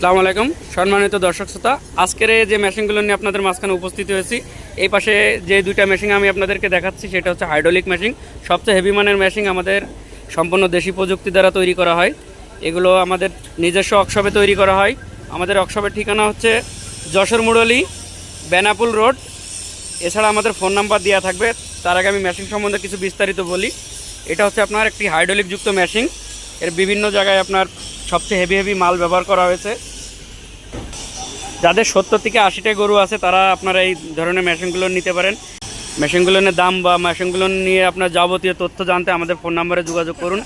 আসসালামু আলাইকুম সম্মানিত দর্শক শ্রোতা, আজকের যে মেশিনগুলো নিয়ে আপনাদের মাঝখানে উপস্থিত হয়েছি, এই পাশে যে দুইটা মেশিন আমি আপনাদেরকে দেখাচ্ছি সেটা হচ্ছে হাইড্রোলিক মেশিন। সবচেয়ে হেভি মানের মেশিন, আমাদের সম্পূর্ণ দেশি প্রযুক্তি দ্বারা তৈরি করা হয়। এগুলো আমাদের নিজস্ব ওয়ার্কশপে তৈরি করা হয়। আমাদের ওয়ার্কশপের ঠিকানা হচ্ছে যশোর মুরলী, বেনাপুল রোড। এছাড়া আমাদের ফোন নাম্বার দেওয়া থাকবে। তার আগে আমি মেশিন সম্বন্ধে কিছু বিস্তারিত বলি। এটা হচ্ছে আপনার একটি হাইড্রোলিক যুক্ত মেশিন। এর বিভিন্ন জায়গায় আপনার সবচেয়ে হেভি মাল ব্যবহার করা হয়েছে। যাদের 70 থেকে 80টা গরু আছে তারা আপনারা এই ধরনের মেশিনগুলো নিতে পারেন। মেশিনগুলোর দাম বা মেশিনগুলো নিয়ে আপনার যাবতীয় তথ্য জানতে আমাদের ফোন নাম্বারে যোগাযোগ করুন।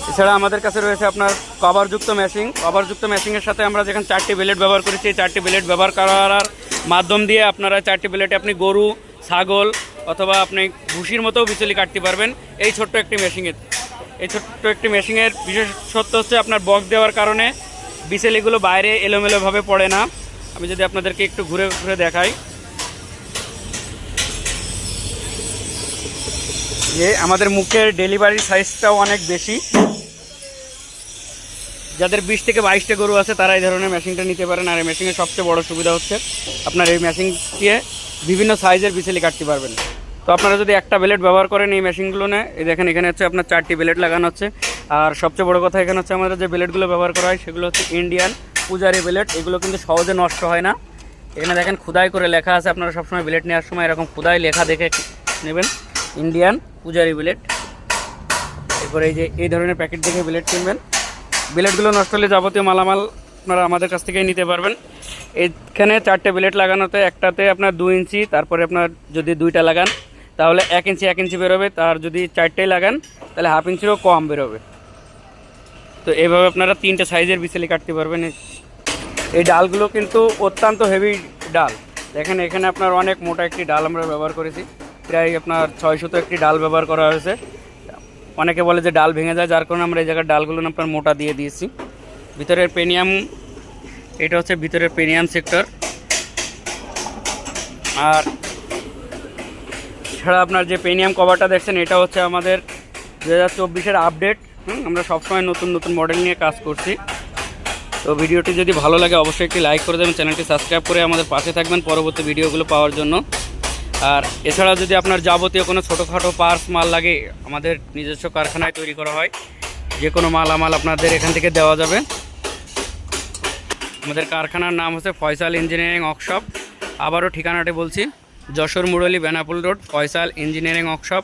এছাড়া আমাদের কাছে রয়েছে আপনার কভারযুক্ত মেশিন। কভারযুক্ত মেশিনের সাথে আমরা যেখানে 4টি ব্লেড ব্যবহার করেছি, এই 4টি ব্লেড ব্যবহার করার মাধ্যম দিয়ে আপনারা 4টি ব্লেডে আপনি গরু, ছাগল অথবা আপনি ভুসির মতোও বিচলি কাটতে পারবেন এই ছোট্ট একটি মেশিনের। এই ছোট্ট একটি মেশিনের বিশেষত্ব হচ্ছে আপনার বক্স দেওয়ার কারণে বিচলিগুলো বাইরে এলোমেলোভাবে পড়ে না। আমি যদি আপনাদেরকে একটু ঘুরে ঘুরে দেখাই, যে আমাদের মুখের ডেলিভারি সাইজটাও অনেক বেশি। যাদের 20 থেকে 22টা গরু আছে তারা এই ধরনের মেশিনটা নিতে পারেন। আর এই মেশিনের সবচেয়ে বড় সুবিধা হচ্ছে আপনার এই মেশিন দিয়ে বিভিন্ন সাইজের বিচলি কাটতে পারবেন। তো আপনারা যদি একটা ব্লেড ব্যবহার করেন এই মেশিনগুলো নিয়ে, এই দেখেন এখানে হচ্ছে আপনার 4টি ব্লেড লাগানো হচ্ছে। আর সবচেয়ে বড় কথা এখানে হচ্ছে আমাদের যে ব্লেডগুলো ব্যবহার করা হয় সেগুলো হচ্ছে ইন্ডিয়ান পূজারি ব্লেড। এগুলো কিন্তু সহজে নষ্ট হয় না। এখানে দেখেন খোদাই করে লেখা আছে। আপনারা সবসময় ব্লেড নেওয়ার সময় এরকম খোদাই লেখা দেখে নেবেন, ইন্ডিয়ান পূজারি ব্লেড। এরপরে এই যে এই ধরনের প্যাকেট দেখে ব্লেড কিনবেন। ব্লেডগুলো নষ্ট হলে যাবতীয় মালামাল আপনারা আমাদের কাছ থেকেই নিতে পারবেন। এইখানে 4টে ব্লেড লাগানোতে একটাতে আপনার 2 ইঞ্চি, তারপরে আপনার যদি 2টা লাগান তাহলে 1 ইঞ্চি 1 ইঞ্চি বেরোবে। তার যদি 4টেই লাগান তাহলে হাফ ইঞ্চিরও কম বেরোবে। তো এইভাবে আপনারা 3টে সাইজের বিচলি কাটতে পারবেন। এই ডালগুলো কিন্তু অত্যন্ত হেভি ডাল। দেখেন এখানে আপনার অনেক মোটা একটি ডাল আমরা ব্যবহার করেছি। প্রায় আপনার 600 একটি ডাল ব্যবহার করা হয়েছে। অনেকে বলে যে ডাল ভেঙে যায়, যার কারণে আমরা এই জায়গার ডালগুলো আপনার মোটা দিয়ে দিয়েছি। ভিতরের পেনিয়াম, এটা হচ্ছে ভিতরের পেনিয়াম সেক্টর। আর ছাড়া আপনার যে পেনিয়াম কভারটা দেখছেন এটা হচ্ছে আমাদের 2024-এর আপডেট। আমরা সবসময় নতুন নতুন মডেল নিয়ে কাজ করছি। তো ভিডিওটি যদি ভালো লাগে অবশ্যই একটি লাইক করে দেবেন, চ্যানেলটি সাবস্ক্রাইব করে আমাদের পাশে থাকবেন পরবর্তী ভিডিওগুলো পাওয়ার জন্য। আর এছাড়া যদি আপনার যাবতীয় কোনো ছোটোখাটো পার্টস মাল লাগে, আমাদের নিজস্ব কারখানায় তৈরি করা হয়। যে কোনো মালামাল আপনাদের এখান থেকে দেওয়া যাবে। আমাদের কারখানার নাম হচ্ছে ফয়সাল ইঞ্জিনিয়ারিং ওয়ার্কশপ। আবারও ঠিকানাটি বলছি, Jessore Murali, Benapole road, Faisal engineering workshop.